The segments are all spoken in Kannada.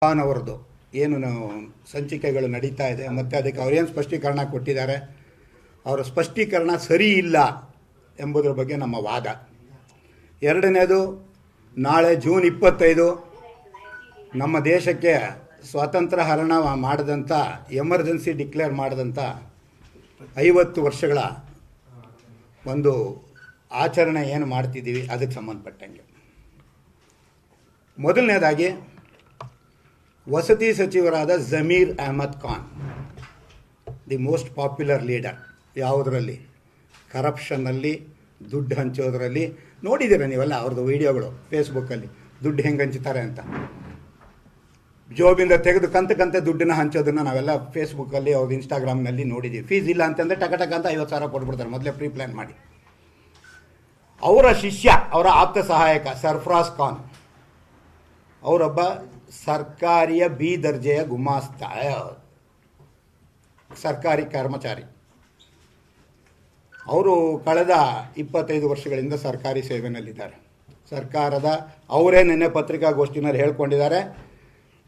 ಖಾನ್ ಅವರದು ಏನು ಸಂಚಿಕೆಗಳು ನಡೀತಾ ಇದೆ ಮತ್ತು ಅದಕ್ಕೆ ಅವರೇನು ಸ್ಪಷ್ಟೀಕರಣ ಕೊಟ್ಟಿದ್ದಾರೆ, ಅವರ ಸ್ಪಷ್ಟೀಕರಣ ಸರಿ ಇಲ್ಲ ಎಂಬುದರ ಬಗ್ಗೆ ನಮ್ಮ ವಾದ. ಎರಡನೇದು, ನಾಳೆ ಜೂನ್ 25 ನಮ್ಮ ದೇಶಕ್ಕೆ ಸ್ವಾತಂತ್ರ್ಯ ಹರಣ ಮಾಡಿದಂಥ, ಎಮರ್ಜೆನ್ಸಿ ಡಿಕ್ಲೇರ್ ಮಾಡಿದಂಥ 50 ವರ್ಷಗಳ ಒಂದು ಆಚರಣೆ ಏನು ಮಾಡ್ತಿದ್ದೀವಿ ಅದಕ್ಕೆ ಸಂಬಂಧಪಟ್ಟಂಗೆ. ಮೊದಲನೇದಾಗಿ, ವಸತಿ ಸಚಿವರಾದ Zameer Ahmed Khan, the most popular leader, ಯಾವುದರಲ್ಲಿ? ಕರಪ್ಷನ್ನಲ್ಲಿ, ದುಡ್ಡು ಹಂಚೋದ್ರಲ್ಲಿ. ನೋಡಿದ್ದೀರ ನೀವೆಲ್ಲ ಅವ್ರದ್ದು ವೀಡಿಯೋಗಳು ಫೇಸ್ಬುಕ್ಕಲ್ಲಿ, ದುಡ್ಡು ಹೆಂಗೆ ಹಂಚ್ತಾರೆ ಅಂತ. ಜೋಬಿಂದ ತೆಗೆದು ಕಂತೆ ದುಡ್ಡನ್ನ ಹಂಚೋದನ್ನು ನಾವೆಲ್ಲ ಫೇಸ್ಬುಕ್ಕಲ್ಲಿ, ಅವ್ರದ್ದು ಇನ್ಸ್ಟಾಗ್ರಾಮ್ನಲ್ಲಿ ನೋಡಿದ್ದೀವಿ. ಫೀಸ್ ಇಲ್ಲ ಅಂತಂದರೆ ಟಕ ಅಂತ 50,000 ಕೊಟ್ಬಿಡ್ತಾರೆ, ಮೊದಲೇ ಪ್ರೀ ಪ್ಲ್ಯಾನ್ ಮಾಡಿ. ಅವರ ಶಿಷ್ಯ, ಅವರ ಆಪ್ತ ಸಹಾಯಕ ಸರ್ಫರಾಜ್ ಖಾನ್, ಅವರೊಬ್ಬ ಸರ್ಕಾರಿಯ ಬಿ ದರ್ಜೆಯ ಗುಮಾಸ್ತ, ಸರ್ಕಾರಿ ಕರ್ಮಚಾರಿ. ಅವರು ಕಳೆದ 25 ವರ್ಷಗಳಿಂದ ಸರ್ಕಾರಿ ಸೇವೆಯಲ್ಲಿದ್ದಾರೆ. ಸರ್ಕಾರದ ಅವರೇ ನಿನ್ನೆ ಪತ್ರಿಕಾಗೋಷ್ಠಿನಲ್ಲಿ ಹೇಳ್ಕೊಂಡಿದ್ದಾರೆ,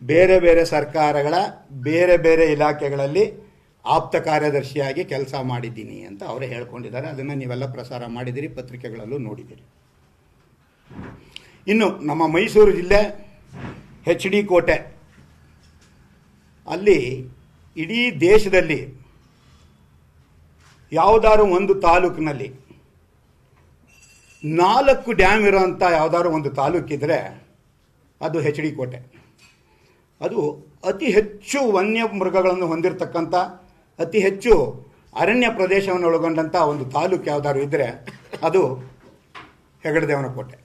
ಬೇರೆ ಬೇರೆ ಸರ್ಕಾರಗಳ ಬೇರೆ ಬೇರೆ ಇಲಾಖೆಗಳಲ್ಲಿ ಆಪ್ತ ಕಾರ್ಯದರ್ಶಿಯಾಗಿ ಕೆಲಸ ಮಾಡಿದ್ದೀನಿ ಅಂತ ಅವರೇ ಹೇಳ್ಕೊಂಡಿದ್ದಾರೆ. ಅದನ್ನು ನೀವೆಲ್ಲ ಪ್ರಸಾರ ಮಾಡಿದ್ದೀರಿ, ಪತ್ರಿಕೆಗಳಲ್ಲೂ ನೋಡಿದ್ದೀರಿ. ಇನ್ನು ನಮ್ಮ ಮೈಸೂರು ಜಿಲ್ಲೆ HD ಕೋಟೆ, ಅಲ್ಲಿ ಇಡೀ ದೇಶದಲ್ಲಿ ಯಾವುದಾದ್ರು ಒಂದು ತಾಲೂಕಿನಲ್ಲಿ 4 ಡ್ಯಾಮ್ ಇರೋಂಥ ಯಾವುದಾದ್ರು ಒಂದು ತಾಲೂಕಿದ್ರೆ ಅದು HD ಕೋಟೆ. ಅದು ಅತಿ ಹೆಚ್ಚು ವನ್ಯ ಮೃಗಗಳನ್ನು ಹೊಂದಿರತಕ್ಕಂಥ, ಅತಿ ಹೆಚ್ಚು ಅರಣ್ಯ ಪ್ರದೇಶವನ್ನು ಒಳಗೊಂಡಂಥ ಒಂದು ತಾಲೂಕು ಯಾವುದಾದ್ರು ಇದ್ದರೆ ಅದು ಹೆಗಡದೇವನಕೋಟೆ.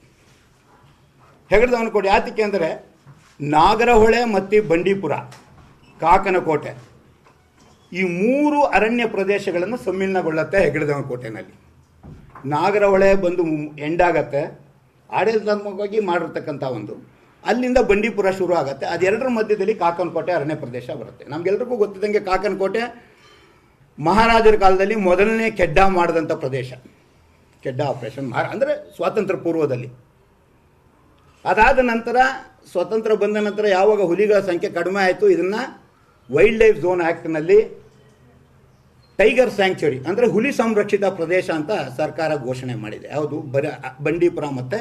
ಹೆಗಡದೇವನಕೋಟೆ ಯಾತಕ್ಕೆ ಅಂದರೆ, ನಾಗರಹೊಳೆ ಮತ್ತು ಬಂಡೀಪುರ, ಕಾಕನಕೋಟೆ, ಈ 3 ಅರಣ್ಯ ಪ್ರದೇಶಗಳನ್ನು ಸಮ್ಮಿಲನಗೊಳ್ಳುತ್ತೆ ಹೆಗಡದೇವನಕೋಟೆನಲ್ಲಿ. ನಾಗರಹೊಳೆ ಬಂದು ಎಂಡಾಗತ್ತೆ, ಆಡಳಿತಾತ್ಮಕವಾಗಿ ಮಾಡಿರ್ತಕ್ಕಂಥ ಒಂದು, ಅಲ್ಲಿಂದ ಬಂಡೀಪುರ ಶುರು ಆಗುತ್ತೆ. ಅದೆರಡರ ಮಧ್ಯದಲ್ಲಿ ಕಾಕನಕೋಟೆ ಅರಣ್ಯ ಪ್ರದೇಶ ಬರುತ್ತೆ. ನಮಗೆಲ್ರಿಗೂ ಗೊತ್ತಿದ್ದಂಗೆ ಕಾಕನಕೋಟೆ ಮಹಾರಾಜರ ಕಾಲದಲ್ಲಿ ಮೊದಲನೇ ಕೆಡ್ಡ ಮಾಡಿದಂಥ ಪ್ರದೇಶ, ಕೆಡ್ಡ ಆಪರೇಷನ್ ಅಂದರೆ ಸ್ವಾತಂತ್ರ್ಯ ಪೂರ್ವದಲ್ಲಿ. ಅದಾದ ನಂತರ ಸ್ವತಂತ್ರ ಬಂದ ನಂತರ ಯಾವಾಗ ಹುಲಿಗಳ ಸಂಖ್ಯೆ ಕಡಿಮೆ ಆಯಿತು, ಇದನ್ನು ವೈಲ್ಡ್ ಲೈಫ್ ಝೋನ್ ಆ್ಯಕ್ಟ್ನಲ್ಲಿ ಟೈಗರ್ ಸ್ಯಾಂಕ್ಚುರಿ ಅಂದರೆ ಹುಲಿ ಸಂರಕ್ಷಿತ ಪ್ರದೇಶ ಅಂತ ಸರ್ಕಾರ ಘೋಷಣೆ ಮಾಡಿದೆ. ಯಾವುದು? ಬಂಡೀಪುರ ಮತ್ತು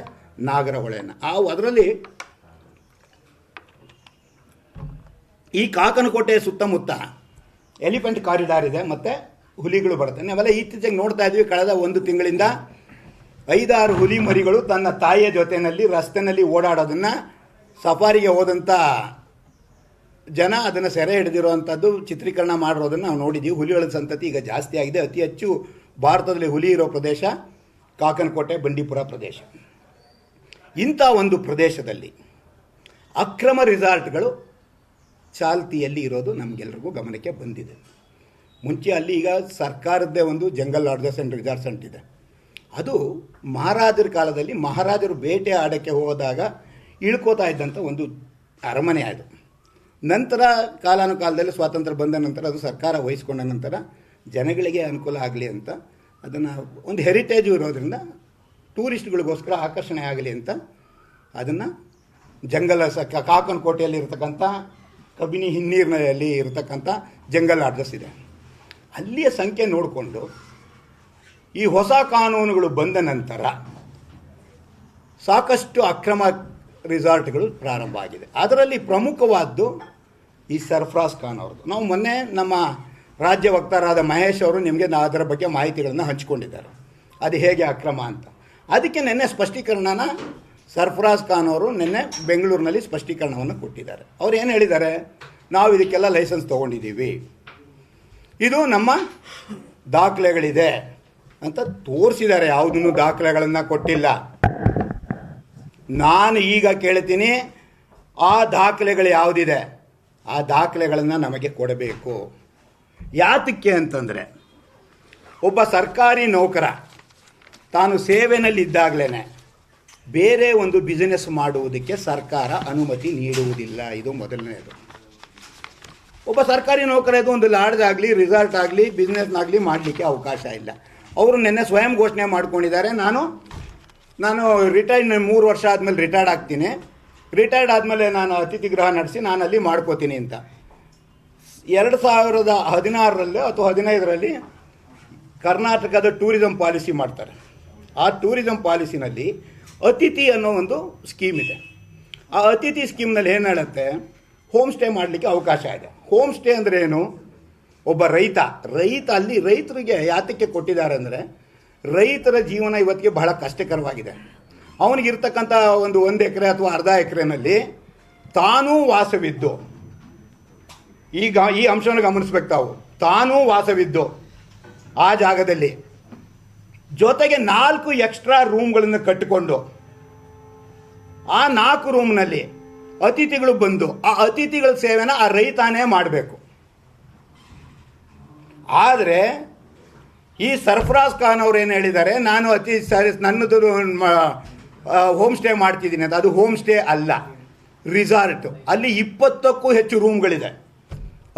ನಾಗರಹೊಳೆಯನ್ನು. ಅದರಲ್ಲಿ ಈ ಕಾಕನಕೋಟೆ ಸುತ್ತಮುತ್ತ ಎಲಿಫೆಂಟ್ ಕಾರಿಡಾರ್ ಇದೆ ಮತ್ತು ಹುಲಿಗಳು ಬರುತ್ತೆ. ನಾವೆಲ್ಲ ಇತ್ತೀಚೆಗೆ ನೋಡ್ತಾ ಇದ್ವಿ, ಕಳೆದ 1 ತಿಂಗಳಿಂದ 5-6 ಹುಲಿ ಮರಿಗಳು ತನ್ನ ತಾಯಿಯ ಜೊತೆಯಲ್ಲಿ ರಸ್ತೆಯಲ್ಲಿ ಓಡಾಡೋದನ್ನು, ಸಫಾರಿಗೆ ಹೋದಂಥ ಜನ ಅದನ್ನು ಸೆರೆ ಹಿಡಿದಿರುವಂಥದ್ದು, ಚಿತ್ರೀಕರಣ ಮಾಡಿರೋದನ್ನು ನಾವು ನೋಡಿದ್ದೀವಿ. ಹುಲಿಗಳ ಸಂತತಿ ಈಗ ಜಾಸ್ತಿ ಆಗಿದೆ. ಅತಿ ಹೆಚ್ಚು ಭಾರತದಲ್ಲಿ ಹುಲಿ ಇರೋ ಪ್ರದೇಶ ಕಾಕನಕೋಟೆ, ಬಂಡೀಪುರ ಪ್ರದೇಶ. ಇಂಥ ಒಂದು ಪ್ರದೇಶದಲ್ಲಿ ಅಕ್ರಮ ರಿಸಾರ್ಟ್ಗಳು ಚಾಲ್ತಿಯಲ್ಲಿ ಇರೋದು ನಮಗೆಲ್ರಿಗೂ ಗಮನಕ್ಕೆ ಬಂದಿದೆ. ಮುಂಚೆ ಅಲ್ಲಿ ಈಗ ಸರ್ಕಾರದ್ದೇ ಒಂದು ಜಂಗಲ್ ಲಾಡ್ಜಸ್ ಆ್ಯಂಡ್ ರಿಸಾರ್ಟ್ಸ್ ಅಂತಿದೆ. ಅದು ಮಹಾರಾಜರ ಕಾಲದಲ್ಲಿ ಮಹಾರಾಜರು ಬೇಟೆ ಆಡೋಕ್ಕೆ ಹೋದಾಗ ಇಳ್ಕೋತಾ ಇದ್ದಂಥ ಒಂದು ಅರಮನೆ ಅದು. ನಂತರ ಕಾಲಾನುಕಾಲದಲ್ಲಿ ಸ್ವಾತಂತ್ರ್ಯ ಬಂದ ನಂತರ ಅದು ಸರ್ಕಾರ ವಹಿಸ್ಕೊಂಡ ನಂತರ ಜನಗಳಿಗೆ ಅನುಕೂಲ ಆಗಲಿ ಅಂತ ಅದನ್ನು ಒಂದು ಹೆರಿಟೇಜು ಇರೋದರಿಂದ ಟೂರಿಸ್ಟ್ಗಳಿಗೋಸ್ಕರ ಆಕರ್ಷಣೆ ಆಗಲಿ ಅಂತ ಅದನ್ನು ಕಾಕನಕೋಟೆಯಲ್ಲಿ ಇರತಕ್ಕಂಥ ಕಬಿನಿ ಹಿನ್ನೀರಿನಲ್ಲಿ ಇರತಕ್ಕಂಥ ಜಂಗಲ್ ಲಾಡ್ಜಸ್ ಇದೆ. ಅಲ್ಲಿಯ ಸಂಖ್ಯೆ ನೋಡಿಕೊಂಡು ಈ ಹೊಸ ಕಾನೂನುಗಳು ಬಂದ ನಂತರ ಸಾಕಷ್ಟು ಅಕ್ರಮ ರಿಸಾರ್ಟ್ಗಳು ಪ್ರಾರಂಭ ಆಗಿದೆ. ಅದರಲ್ಲಿ ಪ್ರಮುಖವಾದ್ದು ಈ ಸರ್ಫರಾಜ್ ಖಾನ್ ಅವ್ರದ್ದು. ನಾವು ಮೊನ್ನೆ ನಮ್ಮ ರಾಜ್ಯ ವಕ್ತಾರರಾದ ಮಹೇಶ್ ಅವರು ನಿಮಗೆ ಅದರ ಬಗ್ಗೆ ಮಾಹಿತಿಗಳನ್ನು ಹಂಚಿಕೊಂಡಿದ್ದಾರೆ, ಅದು ಹೇಗೆ ಅಕ್ರಮ ಅಂತ. ಅದಕ್ಕೆ ನಿನ್ನೆ ಸ್ಪಷ್ಟೀಕರಣನ ಸರ್ಫರಾಜ್ ಖಾನ್ ಅವರು ನಿನ್ನೆ ಬೆಂಗಳೂರಿನಲ್ಲಿ ಸ್ಪಷ್ಟೀಕರಣವನ್ನು ಕೊಟ್ಟಿದ್ದಾರೆ. ಅವ್ರು ಏನು ಹೇಳಿದ್ದಾರೆ? ನಾವು ಇದಕ್ಕೆಲ್ಲ ಲೈಸೆನ್ಸ್ ತೊಗೊಂಡಿದ್ದೀವಿ, ಇದು ನಮ್ಮ ದಾಖಲೆಗಳಿದೆ ಅಂತ ತೋರಿಸಿದ್ದಾರೆ. ಯಾವುದನ್ನು ದಾಖಲೆಗಳನ್ನು ಕೊಟ್ಟಿಲ್ಲ. ನಾನು ಈಗ ಕೇಳ್ತೀನಿ, ಆ ದಾಖಲೆಗಳು ಯಾವುದಿದೆ ಆ ದಾಖಲೆಗಳನ್ನು ನಮಗೆ ಕೊಡಬೇಕು. ಯಾತಕ್ಕೆ ಅಂತಂದರೆ, ಒಬ್ಬ ಸರ್ಕಾರಿ ನೌಕರ ತಾನು ಸೇವೆಯಲ್ಲಿದ್ದಾಗಲೇ ಬೇರೆ ಒಂದು ಬಿಸಿನೆಸ್ ಮಾಡುವುದಕ್ಕೆ ಸರ್ಕಾರ ಅನುಮತಿ ನೀಡುವುದಿಲ್ಲ. ಇದು ಮೊದಲನೇದು. ಒಬ್ಬ ಸರ್ಕಾರಿ ನೌಕರದು ಒಂದು ಲಾಡ್ಜ್ ಆಗಲಿ, ರಿಸಾರ್ಟ್ ಆಗಲಿ, ಬಿಸ್ನೆಸ್ನಾಗಲಿ ಮಾಡಲಿಕ್ಕೆ ಅವಕಾಶ ಇಲ್ಲ. ಅವರು ನಿನ್ನೆ ಸ್ವಯಂ ಘೋಷಣೆ ಮಾಡ್ಕೊಂಡಿದ್ದಾರೆ, ನಾನು ರಿಟೈರ್ಡ್ 3 ವರ್ಷ ಆದಮೇಲೆ ರಿಟೈರ್ಡ್ ಆಗ್ತೀನಿ, ರಿಟೈರ್ಡ್ ಆದಮೇಲೆ ನಾನು ಅತಿಥಿ ಗೃಹ ನಡೆಸಿ ನಾನು ಅಲ್ಲಿ ಮಾಡ್ಕೋತೀನಿ ಅಂತ 2016 ಅಥವಾ 15 ಕರ್ನಾಟಕದ ಟೂರಿಸಂ ಪಾಲಿಸಿ ಮಾಡ್ತಾರೆ. ಆ ಟೂರಿಸಂ ಪಾಲಿಸಿನಲ್ಲಿ ಅತಿಥಿ ಅನ್ನೋ ಒಂದು ಸ್ಕೀಮ್ ಇದೆ. ಆ ಅತಿಥಿ ಸ್ಕೀಮ್ನಲ್ಲಿ ಏನು ಹೇಳುತ್ತೆ, ಹೋಮ್ ಸ್ಟೇ ಮಾಡಲಿಕ್ಕೆ ಅವಕಾಶ ಇದೆ. ಹೋಮ್ ಸ್ಟೇ ಅಂದರೆ ಏನು? ಒಬ್ಬ ರೈತ ಅಲ್ಲಿ ರೈತರಿಗೆ ಯಾತಕ್ಕೆ ಕೊಟ್ಟಿದ್ದಾರೆ ಅಂದರೆ, ರೈತರ ಜೀವನ ಇವತ್ತಿಗೆ ಬಹಳ ಕಷ್ಟಕರವಾಗಿದೆ. ಅವನಿಗಿರ್ತಕ್ಕಂಥ ಒಂದು 1 ಎಕರೆ ಅಥವಾ ಅರ್ಧ ಎಕರೆನಲ್ಲಿ ತಾನೂ ವಾಸವಿದ್ದು, ಈಗ ಈ ಅಂಶವನ್ನು ಗಮನಿಸ್ಬೇಕು ತಾವು, ತಾನೂ ವಾಸವಿದ್ದು ಆ ಜಾಗದಲ್ಲಿ ಜೊತೆಗೆ 4 ಎಕ್ಸ್ಟ್ರಾ ರೂಮ್ಗಳನ್ನು ಕಟ್ಟಿಕೊಂಡು ಆ 4 ರೂಮ್ನಲ್ಲಿ ಅತಿಥಿಗಳು ಬಂದು ಆ ಅತಿಥಿಗಳ ಸೇವೆನ ಆ ರೈತಾನೇ ಮಾಡಬೇಕು. ಆದರೆ ಈ ಸರ್ಫರಾಜ್ ಖಾನ್ ಅವರು ಏನು ಹೇಳಿದ್ದಾರೆ, ನಾನು ನನ್ನದು ಹೋಮ್ ಸ್ಟೇ ಮಾಡ್ತಿದ್ದೀನಿ ಅಂತ. ಅದು ಹೋಮ್ ಸ್ಟೇ ಅಲ್ಲ, ರಿಸಾರ್ಟ್. ಅಲ್ಲಿ 20ಕ್ಕೂ ಹೆಚ್ಚು ರೂಮ್ಗಳಿದೆ,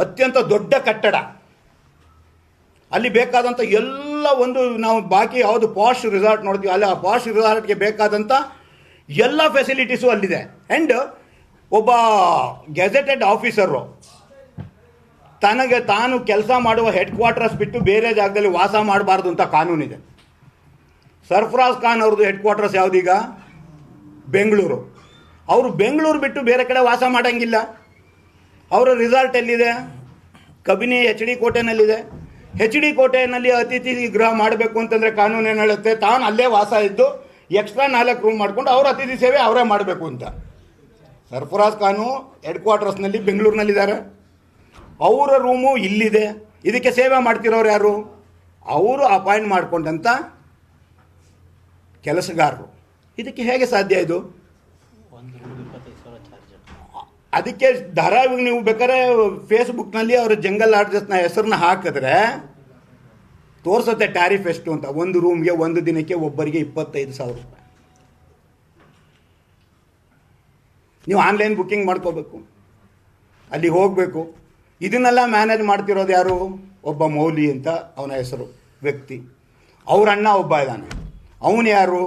ಅತ್ಯಂತ ದೊಡ್ಡ ಕಟ್ಟಡ. ಅಲ್ಲಿ ಬೇಕಾದಂಥ ಎಲ್ಲ ಒಂದು ನಾವು ಬಾಕಿ ಯಾವುದು ಪಾಶ್ ರಿಸಾರ್ಟ್ ನೋಡ್ತೀವಿ, ಅಲ್ಲಿ ಆ ಪಾಶ್ ರಿಸಾರ್ಟ್ಗೆ ಬೇಕಾದಂಥ ಎಲ್ಲ ಫೆಸಿಲಿಟೀಸು ಅಲ್ಲಿದೆ. ಆ್ಯಂಡ್ ಒಬ್ಬ ಗೆಜೆಟೆಡ್ ಆಫೀಸರು ತಾನು ಕೆಲಸ ಮಾಡುವ ಹೆಡ್ ಕ್ವಾರ್ಟರ್ಸ್ ಬಿಟ್ಟು ಬೇರೆ ಜಾಗದಲ್ಲಿ ವಾಸ ಮಾಡಬಾರ್ದು ಅಂತ ಕಾನೂನಿದೆ. ಸರ್ಫರಾಜ್ ಖಾನ್ ಅವ್ರದ್ದು ಹೆಡ್ ಕ್ವಾರ್ಟರ್ಸ್ ಯಾವುದೀಗ? ಬೆಂಗಳೂರು. ಅವರು ಬೆಂಗಳೂರು ಬಿಟ್ಟು ಬೇರೆ ಕಡೆ ವಾಸ ಮಾಡೋಂಗಿಲ್ಲ. ಅವರ ರಿಸಾರ್ಟ್ ಎಲ್ಲಿದೆ? ಕಬಿನಿ HD ಕೋಟೆನಲ್ಲಿದೆ. HD ಕೋಟೆಯಲ್ಲಿ ಅತಿಥಿ ಗೃಹ ಮಾಡಬೇಕು ಅಂತಂದರೆ ಕಾನೂನು ಏನು ಹೇಳುತ್ತೆ, ತಾನು ಅಲ್ಲೇ ವಾಸ ಇದ್ದು ಎಕ್ಸ್ಟ್ರಾ 4 ರೂಮ್ ಮಾಡ್ಕೊಂಡು ಅವ್ರ ಅತಿಥಿ ಸೇವೆ ಅವರೇ ಮಾಡಬೇಕು ಅಂತ. ಸರ್ಫರಾಜ್ ಖಾನು ಹೆಡ್ ಕ್ವಾರ್ಟರ್ಸ್ನಲ್ಲಿ ಬೆಂಗಳೂರಿನಲ್ಲಿದ್ದಾರೆ, ಅವರ ರೂಮು ಇಲ್ಲಿದೆ. ಇದಕ್ಕೆ ಸೇವೆ ಮಾಡ್ತಿರೋರು ಯಾರು? ಅವರು ಅಪಾಯಿಂಟ್ ಮಾಡಿಕೊಂಡಂಥ ಕೆಲಸಗಾರರು. ಇದಕ್ಕೆ ಹೇಗೆ ಸಾಧ್ಯ ಇದು? ಅದಕ್ಕೆ ಧಾರಾವಾಹಿ ನೀವು ಬೇಕಾದ್ರೆ ಫೇಸ್ಬುಕ್ನಲ್ಲಿ ಅವರ ಜಂಗಲ್ ಲಾಡ್ಜಸ್ನ ಹೆಸರನ್ನ ಹಾಕಿದ್ರೆ ತೋರಿಸುತ್ತೆ ಟ್ಯಾರಿಫ್ ಎಷ್ಟು ಅಂತ. ಒಂದು ರೂಮ್ಗೆ ಒಂದು ದಿನಕ್ಕೆ ಒಬ್ಬರಿಗೆ 25,000 ರೂಪಾಯಿ. ನೀವು ಆನ್ಲೈನ್ ಬುಕ್ಕಿಂಗ್ ಮಾಡ್ಕೋಬೇಕು, ಅಲ್ಲಿ ಹೋಗಬೇಕು. ಇದನ್ನೆಲ್ಲ ಮ್ಯಾನೇಜ್ ಮಾಡ್ತಿರೋದು ಯಾರು? ಒಬ್ಬ ಮೌಲಿ ಅಂತ ಅವನ ಹೆಸರು, ವ್ಯಕ್ತಿ. ಅವ್ರ ಅಣ್ಣ ಒಬ್ಬ ಇದ್ದಾನೆ. ಅವನು ಯಾರು?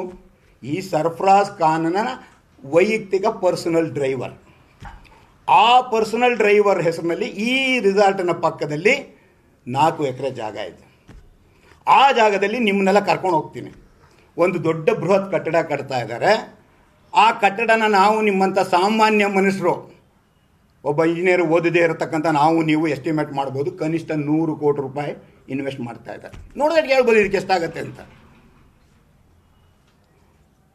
ಈ ಸರ್ಫರಾಜ್ ಖಾನ್ನ ವೈಯಕ್ತಿಕ ಪರ್ಸನಲ್ ಡ್ರೈವರ್. ಆ ಪರ್ಸನಲ್ ಡ್ರೈವರ್ ಹೆಸರಿನಲ್ಲಿ ಈ ರಿಸಾರ್ಟಿನ ಪಕ್ಕದಲ್ಲಿ 4 ಎಕರೆ ಜಾಗ ಇದೆ. ಆ ಜಾಗದಲ್ಲಿ ನಿಮ್ಮನ್ನೆಲ್ಲ ಕರ್ಕೊಂಡು ಹೋಗ್ತೀನಿ. ಒಂದು ದೊಡ್ಡ ಬೃಹತ್ ಕಟ್ಟಡ ಕಟ್ತಾ ಇದ್ದಾರೆ. ಆ ಕಟ್ಟಡನ ನಾವು ನಿಮ್ಮಂಥ ಸಾಮಾನ್ಯ ಮನುಷ್ಯರು, ಒಬ್ಬ ಇಂಜಿನಿಯರ್ ಓದದೇ ಇರತಕ್ಕಂಥ ನಾವು ನೀವು ಎಸ್ಟಿಮೇಟ್ ಮಾಡ್ಬೋದು, ಕನಿಷ್ಠ 100 ಕೋಟಿ ರೂಪಾಯಿ ಇನ್ವೆಸ್ಟ್ ಮಾಡ್ತಾ ಇದ್ದಾರೆ. ನೋಡಿದ್ರೆ ಹೇಳ್ಬೋದು ಇದಕ್ಕೆ ಎಷ್ಟಾಗತ್ತೆ ಅಂತ.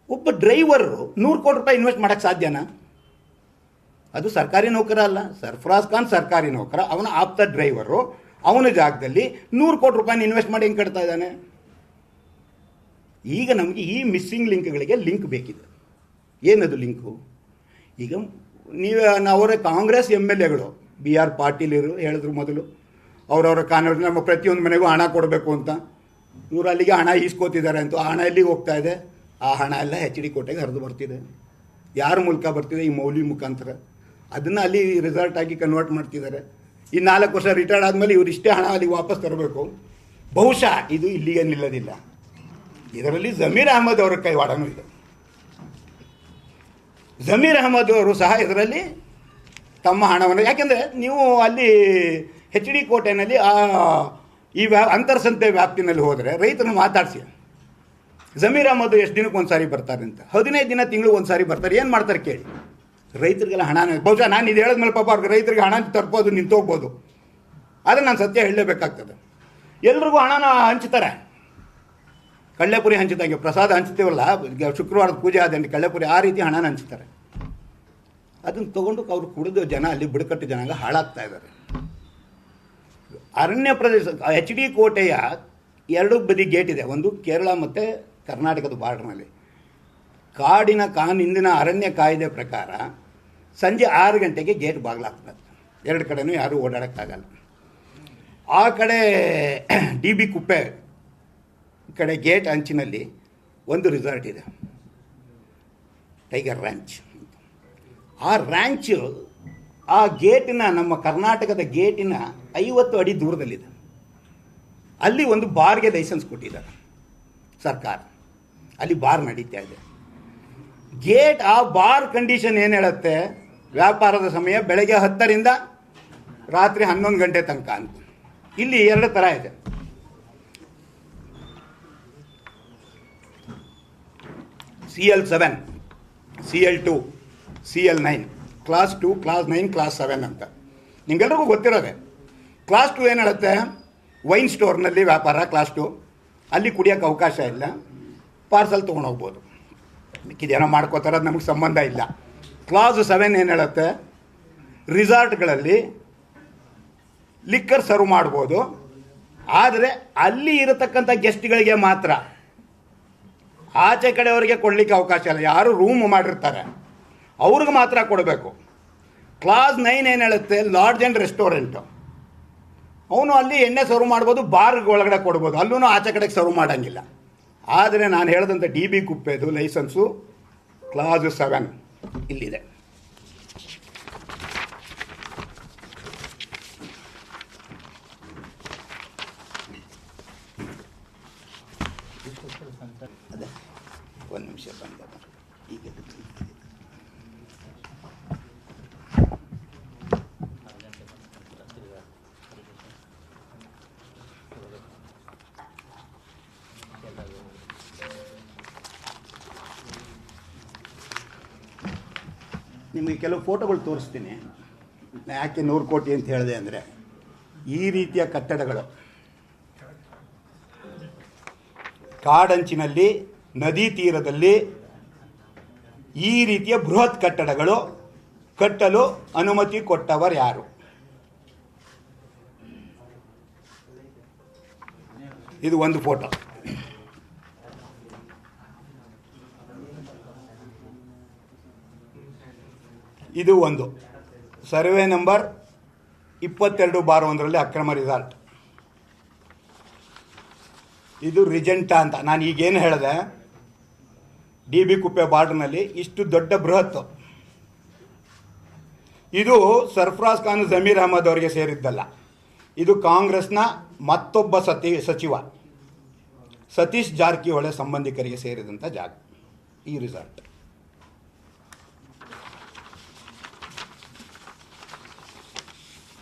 ಒಬ್ಬ ಡ್ರೈವರು 100 ಕೋಟಿ ರೂಪಾಯಿ ಇನ್ವೆಸ್ಟ್ ಮಾಡೋಕ್ಕೆ ಸಾಧ್ಯನಾ? ಅದು ಸರ್ಕಾರಿ ನೌಕರ ಅಲ್ಲ. ಸರ್ಫರಾಜ್ ಖಾನ್ ಸರ್ಕಾರಿ ನೌಕರ, ಅವನ ಆಪ್ತ ಡ್ರೈವರು. ಅವನ ಜಾಗದಲ್ಲಿ 100 ಕೋಟಿ ರೂಪಾಯಿನ ಇನ್ವೆಸ್ಟ್ ಮಾಡಿ ಹೆಂಗೆ ಕಟ್ತಾ ಇದ್ದಾನೆ? ಈಗ ನಮಗೆ ಈ ಮಿಸ್ಸಿಂಗ್ ಲಿಂಕ್ಗಳಿಗೆ ಲಿಂಕ್ ಬೇಕಿದೆ. ಏನದು ಲಿಂಕು? ಈಗ ಅವರ ಕಾಂಗ್ರೆಸ್ MLAಗಳು BR ಪಾಟೀಲ್ ಹೇಳಿದ್ರು ಮೊದಲು, ಅವರವರ ಕಾನೂನು ನಮ್ಮ ಪ್ರತಿಯೊಂದು ಮನೆಗೂ ಹಣ ಕೊಡಬೇಕು ಅಂತ. ಇವರು ಅಲ್ಲಿಗೆ ಹಣ ಈಸ್ಕೋತಿದ್ದಾರೆ ಅಂತ. ಆ ಹಣ ಎಲ್ಲಿಗೆ ಹೋಗ್ತಾ ಇದೆ? ಆ ಹಣ ಎಲ್ಲ HD ಕೋಟೆಗೆ ಹರಿದು ಬರ್ತಿದೆ. ಯಾರ ಮೂಲಕ ಬರ್ತಿದೆ? ಈ ಮೌಲ್ಯ ಮುಖಾಂತರ. ಅದನ್ನು ಅಲ್ಲಿ ರಿಸಾರ್ಟ್ ಆಗಿ ಕನ್ವರ್ಟ್ ಮಾಡ್ತಿದ್ದಾರೆ. ಈ 4 ವರ್ಷ ರಿಟೈರ್ಡ್ ಆದಮೇಲೆ ಇವರು ಇಷ್ಟೇ ಹಣ ಅಲ್ಲಿಗೆ ವಾಪಸ್ ತರಬೇಕು. ಬಹುಶಃ ಇದು ಇಲ್ಲಿಗೆ ನಿಲ್ಲೋದಿಲ್ಲ. ಇದರಲ್ಲಿ ಜಮೀರ್ ಅಹಮದ್ ಅವರ ಕೈವಾಡನೂ ಇದೆ. ಜಮೀರ್ ಅಹಮದ್ ಅವರು ಸಹ ಇದರಲ್ಲಿ ತಮ್ಮ ಹಣವನ್ನು, ಯಾಕೆಂದರೆ ನೀವು ಅಲ್ಲಿ HD ಕೋಟೆಯಲ್ಲಿ ಈ ಅಂತರ್ಸಂತೆ ವ್ಯಾಪ್ತಿನಲ್ಲಿ ಹೋದರೆ ರೈತರನ್ನು ಮಾತಾಡಿಸಿ, ಜಮೀರ್ ಅಹಮದ್ ಎಷ್ಟು ದಿನಕ್ಕೆ ಒಂದು ಸಾರಿ ಬರ್ತಾರೆ ಅಂತ, 15 ದಿನ ತಿಂಗಳು ಒಂದು ಸಾರಿ ಬರ್ತಾರೆ. ಏನು ಮಾಡ್ತಾರೆ ಕೇಳಿ? ರೈತರಿಗೆಲ್ಲ ಹಣ, ಬಹುಶಃ ನಾನು ಇದು ಹೇಳಿದ್ಮೇಲೆ ಪಾಪ ಅವ್ರಿಗೆ ರೈತರಿಗೆ ಹಣ ತರ್ಬೋದು, ನಿಂತೋಗ್ಬೋದು. ಆದರೆ ನಾನು ಸತ್ಯ ಹೇಳಲೇಬೇಕಾಗ್ತದೆ. ಎಲ್ರಿಗೂ ಹಣನ ಹಂಚ್ತಾರೆ. ಕಳ್ಳೆಪುರಿ ಹಂಚಿದಂಗೆ ಪ್ರಸಾದ ಹಂಚ್ತೀವಲ್ಲ, ಶುಕ್ರವಾರದ ಪೂಜೆ ಆದಂಗೆ ಕಳ್ಳೆಪುರಿ, ಆ ರೀತಿ ಹಣನ ಹಂಚ್ತಾರೆ. ಅದನ್ನು ತೊಗೊಂಡು ಅವರು ಕುಡಿದು ಜನ ಅಲ್ಲಿ ಬುಡಕಟ್ಟು ಜನಾಂಗ ಹಾಳಾಗ್ತಾ ಇದ್ದಾರೆ. ಅರಣ್ಯ ಪ್ರದೇಶ HD ಕೋಟೆಯ 2 ಬದಿ ಗೇಟ್ ಇದೆ. ಒಂದು ಕೇರಳ ಮತ್ತು ಕರ್ನಾಟಕದ ಬಾರ್ಡರ್ನಲ್ಲಿ. ಹಿಂದಿನ ಅರಣ್ಯ ಕಾಯ್ದೆ ಪ್ರಕಾರ ಸಂಜೆ 6 ಗಂಟೆಗೆ ಗೇಟ್ ಬಾಗಿಲಾಗ್ತದೆ. 2 ಕಡೆನೂ ಯಾರೂ ಓಡಾಡೋಕ್ಕಾಗಲ್ಲ. ಆ ಕಡೆ DB ಕುಪ್ಪೆ ಕಡೆ ಗೇಟ್ ಅಂಚಿನಲ್ಲಿ ಒಂದು ರಿಸಾರ್ಟ್ ಇದೆ, ಟೈಗರ್ ರ್ಯಾಂಚ್. ಆ ರ್ಯಾಂಚು ಆ ಗೇಟಿನ, ನಮ್ಮ ಕರ್ನಾಟಕದ ಗೇಟಿನ 50 ಅಡಿ ದೂರದಲ್ಲಿದೆ. ಅಲ್ಲಿ ಒಂದು ಬಾರ್ಗೆ ಲೈಸೆನ್ಸ್ ಕೊಟ್ಟಿದ್ದಾರೆ ಸರ್ಕಾರ. ಅಲ್ಲಿ ಬಾರ್ ನಡೀತಾ ಇದೆ. ಗೇಟ್ ಆ ಬಾರ್ ಕಂಡೀಷನ್ ಏನು ಹೇಳುತ್ತೆ, ವ್ಯಾಪಾರದ ಸಮಯ ಬೆಳಗ್ಗೆ 10ರಿಂದ ರಾತ್ರಿ 11 ಗಂಟೆ ತನಕ ಅಂತ. ಇಲ್ಲಿ 2 ಥರ ಇದೆ. CL7, CL2, CL9, class 2, class 9, class 7 ಅಂತ ನಿಮಗೆಲ್ರಿಗೂ ಗೊತ್ತಿರೋದೆ. ಕ್ಲಾಸ್ 2 ಏನು ಹೇಳುತ್ತೆ, ವೈನ್ ಸ್ಟೋರ್ನಲ್ಲಿ ವ್ಯಾಪಾರ. ಕ್ಲಾಸ್ 2 ಅಲ್ಲಿ ಕುಡಿಯೋಕ್ಕೆ ಅವಕಾಶ ಇಲ್ಲ, ಪಾರ್ಸಲ್ ತೊಗೊಂಡೋಗ್ಬೋದು, ಮಿಕ್ಕಿದೇನೋ ಮಾಡ್ಕೋತಾರೆ, ಅದು ನಮಗೆ ಸಂಬಂಧ ಇಲ್ಲ. ಕ್ಲಾಸ್ 7 ಏನು ಹೇಳುತ್ತೆ, ರಿಸಾರ್ಟ್ಗಳಲ್ಲಿ ಲಿಕ್ಕರ್ ಸರ್ವ್ ಮಾಡ್ಬೋದು, ಆದರೆ ಅಲ್ಲಿ ಇರತಕ್ಕಂಥ ಗೆಸ್ಟ್ಗಳಿಗೆ ಮಾತ್ರ, ಆಚೆ ಕಡೆಯವರಿಗೆ ಕೊಡಲಿಕ್ಕೆ ಅವಕಾಶ ಇಲ್ಲ. ಯಾರು ರೂಮ್ ಮಾಡಿರ್ತಾರೆ ಅವ್ರಿಗೆ ಮಾತ್ರ ಕೊಡಬೇಕು. ಕ್ಲಾಸ್ 9 ಏನು ಹೇಳುತ್ತೆ, ಲಾಡ್ಜ್ ಆ್ಯಂಡ್ ರೆಸ್ಟೋರೆಂಟು, ಅವನು ಅಲ್ಲಿ ಎಣ್ಣೆ ಸರ್ವ್ ಮಾಡ್ಬೋದು, ಬಾರ್ಗೆ ಒಳಗಡೆ ಕೊಡ್ಬೋದು, ಅಲ್ಲೂ ಆಚೆ ಕಡೆಗೆ ಸರ್ವ್ ಮಾಡೋಂಗಿಲ್ಲ. ಆದರೆ ನಾನು ಹೇಳಿದಂಥ DB ಕುಪ್ಪೆದು ಲೈಸೆನ್ಸು ಕ್ಲಾಸ್ 7 ಇಲ್ಲಿದೆ. ಅದೇ ಒಂದು ನಿಮಿಷ ಬಂದ ಈಗ ನಿಮಗೆ ಕೆಲವು ಫೋಟೋಗಳು ತೋರಿಸ್ತೀನಿ. ಯಾಕೆ 100 ಕೋಟಿ ಅಂತ ಹೇಳಿದೆ ಅಂದರೆ, ಈ ರೀತಿಯ ಕಟ್ಟಡಗಳು ಕಾಡಂಚಿನಲ್ಲಿ, ನದಿ ತೀರದಲ್ಲಿ ಈ ರೀತಿಯ ಬೃಹತ್ ಕಟ್ಟಡಗಳು ಕಟ್ಟಲು ಅನುಮತಿ ಕೊಟ್ಟವರು ಯಾರು? ಇದು ಒಂದು ಫೋಟೋ. ಇದು ಒಂದು ಸರ್ವೆ ನಂಬರ್ 22/1 ಅಕ್ರಮ ರಿಸಾರ್ಟ್. ಇದು ರಿಜೆಂಟಾ ಅಂತ. ನಾನು ಈಗೇನು ಹೇಳಿದೆ, DB ಕುಪ್ಪೆ ಬಾರ್ಡರ್ನಲ್ಲಿ ಇಷ್ಟು ದೊಡ್ಡ ಬೃಹತ್ತು. ಇದು ಸರ್ಫರಾಜ್ ಖಾನ್ ಜಮೀರ್ ಅಹಮದ್ ಅವರಿಗೆ ಸೇರಿದ್ದಲ್ಲ, ಇದು ಕಾಂಗ್ರೆಸ್ನ ಮತ್ತೊಬ್ಬ ಸಚಿವ ಸತೀಶ್ ಜಾರಕಿಹೊಳಿ ಸಂಬಂಧಿಕರಿಗೆ ಸೇರಿದಂಥ ಜಾಗ ಈ ರಿಸಾರ್ಟ್.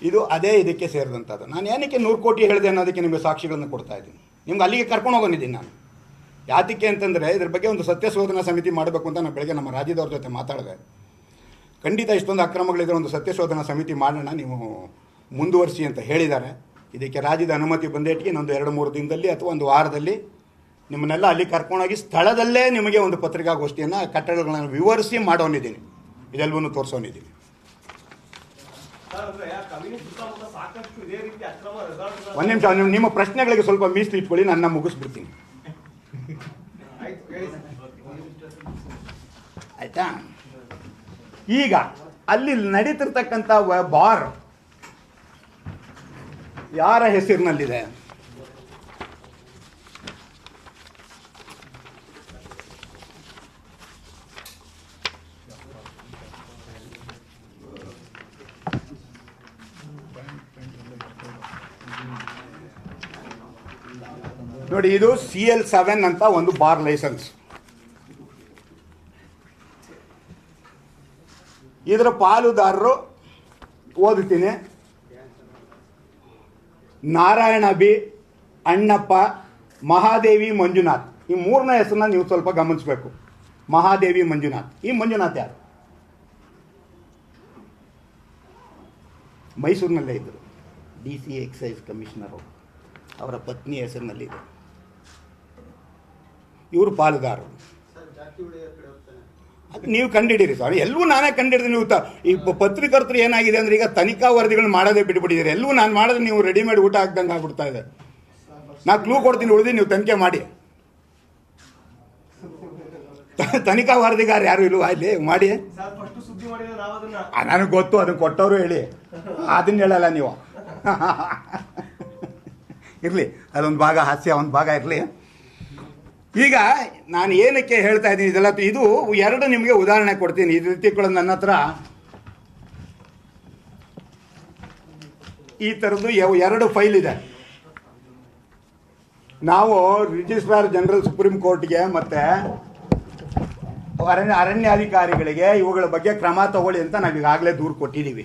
ಇದು ಅದೇ ಇದಕ್ಕೆ ಸೇರಿದಂಥದ್ದು. ನಾನು ಏನಕ್ಕೆ 100 ಕೋಟಿ ಹೇಳಿದೆ ಅನ್ನೋದಕ್ಕೆ ನಿಮಗೆ ಸಾಕ್ಷಿಗಳನ್ನು ಕೊಡ್ತಾ ಇದ್ದೀನಿ. ನಿಮ್ಗೆ ಅಲ್ಲಿಗೆ ಕರ್ಕೊಂಡು ಹೋಗೋನಿದ್ದೀನಿ ನಾನು. ಯಾತಕ್ಕೆ ಅಂತಂದರೆ, ಇದ್ರ ಬಗ್ಗೆ ಒಂದು ಸತ್ಯಶೋಧನಾ ಸಮಿತಿ ಮಾಡಬೇಕು ಅಂತ ನಾನು ಬೆಳಗ್ಗೆ ನಮ್ಮ ರಾಜ್ಯದವ್ರ ಜೊತೆ ಮಾತಾಡಿದೆ. ಖಂಡಿತ ಇಷ್ಟೊಂದು ಅಕ್ರಮಗಳಿದ್ರೆ ಒಂದು ಸತ್ಯಶೋಧನಾ ಸಮಿತಿ ಮಾಡೋಣ, ನೀವು ಮುಂದುವರಿಸಿ ಅಂತ ಹೇಳಿದ್ದಾರೆ. ಇದಕ್ಕೆ ರಾಜ್ಯದ ಅನುಮತಿ ಬಂದೇಟಿಗೆ ಇನ್ನೊಂದು 2-3 ದಿನದಲ್ಲಿ ಅಥವಾ ಒಂದು ವಾರದಲ್ಲಿ ನಿಮ್ಮನ್ನೆಲ್ಲ ಅಲ್ಲಿ ಕರ್ಕೊಂಡೋಗಿ ಸ್ಥಳದಲ್ಲೇ ನಿಮಗೆ ಒಂದು ಪತ್ರಿಕಾಗೋಷ್ಠಿಯನ್ನು ಕಟ್ಟಡಗಳನ್ನು ವಿವರಿಸಿ ಮಾಡೋನಿದ್ದೀನಿ, ಇದೆಲ್ಲವನ್ನೂ ತೋರಿಸೋನಿದ್ದೀನಿ. ಒಂದು ನಿಮಿಷ, ನಿಮ್ಮ ಪ್ರಶ್ನೆಗಳಿಗೆ ಸ್ವಲ್ಪ ಮೀಸಲು ಇಟ್ಕೊಳ್ಳಿ, ನನ್ನ ಮುಗಿಸ್ಬಿಡ್ತೀನಿ, ಆಯ್ತಾ? ಈಗ ಅಲ್ಲಿ ನಡೀತಿರ್ತಕ್ಕಂಥ ಬಾರ್ ಯಾರ ಹೆಸರಿನಲ್ಲಿದೆ? ನೋಡಿ, ಇದು CL7 ಅಂತ ಒಂದು ಬಾರ್ ಲೈಸೆನ್ಸ್. ಇದರ ಪಾಲುದಾರರು ಓದುತ್ತೀನಿ: ನಾರಾಯಣ ಬಿ, ಅಣ್ಣಪ್ಪ, ಮಹಾದೇವಿ, ಮಂಜುನಾಥ್. ಈ 3ನೇ ಹೆಸರನ್ನ ನೀವು ಸ್ವಲ್ಪ ಗಮನಿಸಬೇಕು. ಮಹಾದೇವಿ, ಮಂಜುನಾಥ್. ಈ ಮಂಜುನಾಥ್ ಯಾರು? ಮೈಸೂರಿನಲ್ಲೇ ಇದ್ದರು, DC ಎಕ್ಸೈಸ್ ಕಮಿಷನರು. ಅವರ ಪತ್ನಿ ಹೆಸರಿನಲ್ಲಿದೆ. ಇವರು ಪಾಲುದಾರರು. ಅದು ನೀವು ಕಂಡುಹಿಡೀರಿ ಸ್ವಾಮಿ, ಎಲ್ಲವೂ ನಾನೇ ಕಂಡುಹಿಡಿದು. ನೀವು ಈ ಪತ್ರಿಕರ್ತರು ಏನಾಗಿದೆ ಅಂದರೆ, ಈಗ ತನಿಖಾ ವರದಿಗಳನ್ನ ಮಾಡೋದೇ ಬಿಟ್ಬಿಟ್ಟಿದ್ದೀರಿ. ಎಲ್ಲವೂ ನಾನು ಮಾಡಿದ್ರೆ ನೀವು ರೆಡಿಮೇಡ್ ಊಟ ಹಾಕ್ದಂಗೆ ಆಗ್ಬಿಡ್ತಾ ಇದೆ. ನಾನು ಕ್ಲೂ ಕೊಡ್ತೀನಿ, ಉಳಿದು ನೀವು ತನಿಖೆ ಮಾಡಿ. ತನಿಖಾ ವರದಿಗಾರ ಯಾರು ಇಲ್ವಾ ಇಲ್ಲಿ? ಮಾಡಿ. ನನಗೆ ಗೊತ್ತು, ಅದನ್ನು ಕೊಟ್ಟವರು ಹೇಳಿ, ಅದನ್ನ ಹೇಳಲ್ಲ ನೀವು. ಇರಲಿ, ಅದೊಂದು ಭಾಗ ಹಾಸ್ಯ, ಒಂದು ಭಾಗ ಇರಲಿ. ಈಗ ನಾನು ಏನಕ್ಕೆ ಹೇಳ್ತಾ ಇದ್ದೀನಿ ಇದೆಲ್ಲ, ಇದು 2 ನಿಮಗೆ ಉದಾಹರಣೆ ಕೊಡ್ತೀನಿ. ಈ ರೀತಿಗಳು ನನ್ನ ಹತ್ರ ಈ ಥರದ್ದು 2 ಫೈಲ್ ಇದೆ. ನಾವು ರಿಜಿಸ್ಟ್ರಾರ್ ಜನರಲ್ ಸುಪ್ರೀಂ ಕೋರ್ಟ್ಗೆ ಮತ್ತು ಅರಣ್ಯಾಧಿಕಾರಿಗಳಿಗೆ ಇವುಗಳ ಬಗ್ಗೆ ಕ್ರಮ ತಗೊಳ್ಳಿ ಅಂತ ನಾವು ಈಗಾಗಲೇ ದೂರು ಕೊಟ್ಟಿದ್ದೀವಿ.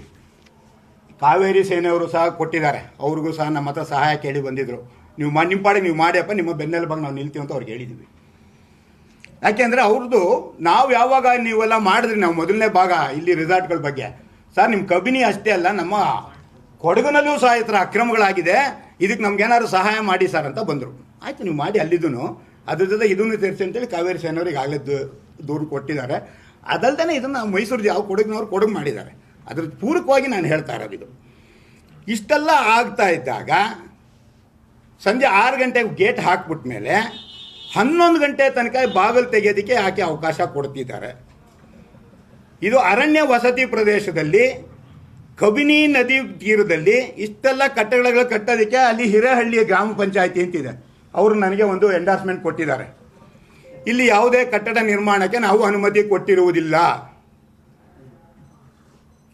ಕಾವೇರಿ ಸೇನೆಯವರು ಸಹ ಕೊಟ್ಟಿದ್ದಾರೆ, ಅವ್ರಿಗೂ ಸಹ ನಮ್ಮ ಹತ್ರ ಸಹಾಯ ಕೇಳಿ ಬಂದಿದ್ದರು. ನೀವು ನಿಮ್ಮ ಪಾಡಿಗೆ ನೀವು ಮಾಡಿಯಪ್ಪ, ನಿಮ್ಮ ಬೆನ್ನೆಲುಬಾಗಿ ನಾವು ನಿಲ್ತೀವಿ ಅಂತ ಅವ್ರಿಗೆ ಹೇಳಿದ್ದೀವಿ. ಯಾಕೆಂದರೆ ಅವ್ರದ್ದು ನಾವು ಯಾವಾಗ ನೀವೆಲ್ಲ ಮಾಡಿದ್ರಿ, ನಾವು ಮೊದಲನೇ ಭಾಗ ಇಲ್ಲಿ ರಿಸಾರ್ಟ್ಗಳ ಬಗ್ಗೆ ಸರ್, ನಿಮ್ಮ ಕಬಿನಿ ಅಷ್ಟೇ ಅಲ್ಲ, ನಮ್ಮ ಕೊಡಗಿನಲ್ಲೂ ಸಹ ಈ ಥರ ಅಕ್ರಮಗಳಾಗಿದೆ, ಇದಕ್ಕೆ ನಮ್ಗೇನಾದ್ರು ಸಹಾಯ ಮಾಡಿ ಸರ್ ಅಂತ ಬಂದರು. ಆಯಿತು, ನೀವು ಮಾಡಿ ಅಲ್ಲಿದ್ದೂ ಅದ್ರ ಜೊತೆ ಇದನ್ನು ಸೇರಿಸಿ ಅಂತೇಳಿ ಕಾವೇರಿ ಸೇನೆಯವ್ರಿಗೆ ಆಗಲೇ ದೂರು ಕೊಟ್ಟಿದ್ದಾರೆ. ಅದಲ್ಲದೆ ಇದನ್ನು ಮೈಸೂರು ಯಾವ ಕೊಡಗು ಮಾಡಿದ್ದಾರೆ. ಅದ್ರ ಪೂರಕವಾಗಿ ನಾನು ಹೇಳ್ತಾ ಇರೋದು ಇದು. ಇಷ್ಟೆಲ್ಲ ಆಗ್ತಾ ಇದ್ದಾಗ ಸಂಜೆ 6 ಗಂಟೆಗೆ ಗೇಟ್ ಹಾಕ್ಬಿಟ್ಮೇಲೆ 11 ಗಂಟೆ ತನಕ ಬಾಗಿಲು ತೆಗೆಯೋದಕ್ಕೆ ಯಾಕೆ ಅವಕಾಶ ಕೊಡ್ತಿದ್ದಾರೆ? ಇದು ಅರಣ್ಯ ವಸತಿ ಪ್ರದೇಶದಲ್ಲಿ ಕಬಿನಿ ನದಿ ತೀರದಲ್ಲಿ ಇಷ್ಟೆಲ್ಲ ಕಟ್ಟಡಗಳು ಕಟ್ಟೋದಕ್ಕೆ ಅಲ್ಲಿ ಹಿರೇಹಳ್ಳಿ ಗ್ರಾಮ ಪಂಚಾಯಿತಿ ಅಂತಿದೆ, ಅವರು ನನಗೆ ಒಂದು ಎಂಡಾರ್ಸ್ಮೆಂಟ್ ಕೊಟ್ಟಿದ್ದಾರೆ. ಇಲ್ಲಿ ಯಾವುದೇ ಕಟ್ಟಡ ನಿರ್ಮಾಣಕ್ಕೆ ನಾವು ಅನುಮತಿ ಕೊಟ್ಟಿರುವುದಿಲ್ಲ.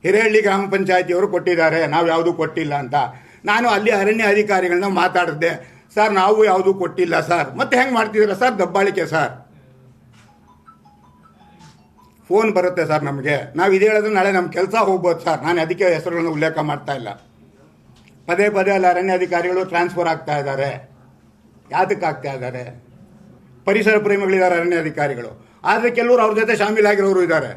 ಹಿರೇಹಳ್ಳಿ ಗ್ರಾಮ ಪಂಚಾಯಿತಿಯವರು ಕೊಟ್ಟಿದ್ದಾರೆ, ನಾವು ಯಾವುದೂ ಕೊಟ್ಟಿಲ್ಲ ಅಂತ. ನಾನು ಅಲ್ಲಿ ಅರಣ್ಯ ಅಧಿಕಾರಿಗಳನ್ನ ಮಾತಾಡಿದೆ, ಸರ್ ನಾವು ಯಾವುದೂ ಕೊಟ್ಟಿಲ್ಲ ಸರ್. ಮತ್ತೆ ಹೆಂಗೆ ಮಾಡ್ತಿದ್ದೀರಾ ಸರ್? ದಬ್ಬಾಳಿಕೆ ಸರ್. ಫೋನ್ ಬರುತ್ತೆ ಸರ್ ನಮಗೆ, ನಾವು ಇದು ಹೇಳಿದ್ರೆ ನಾಳೆ ನಮ್ಮ ಕೆಲಸ ಹೋಗ್ಬೋದು ಸರ್. ನಾನು ಅದಕ್ಕೆ ಹೆಸರುಗಳನ್ನು ಉಲ್ಲೇಖ ಮಾಡ್ತಾ ಇಲ್ಲ. ಪದೇ ಪದೇ ಅಲ್ಲಿ ಅರಣ್ಯ ಅಧಿಕಾರಿಗಳು ಟ್ರಾನ್ಸ್ಫರ್ ಆಗ್ತಾ ಇದ್ದಾರೆ. ಯಾತಕ್ಕೆ ಆಗ್ತಾ ಇದ್ದಾರೆ? ಪರಿಸರ ಪ್ರೇಮಿಗಳಿದ್ದಾರೆ ಅರಣ್ಯ ಅಧಿಕಾರಿಗಳು, ಆದರೆ ಕೆಲವರು ಅವ್ರ ಜೊತೆ ಶಾಮೀಲಾಗಿರೋರು ಇದ್ದಾರೆ.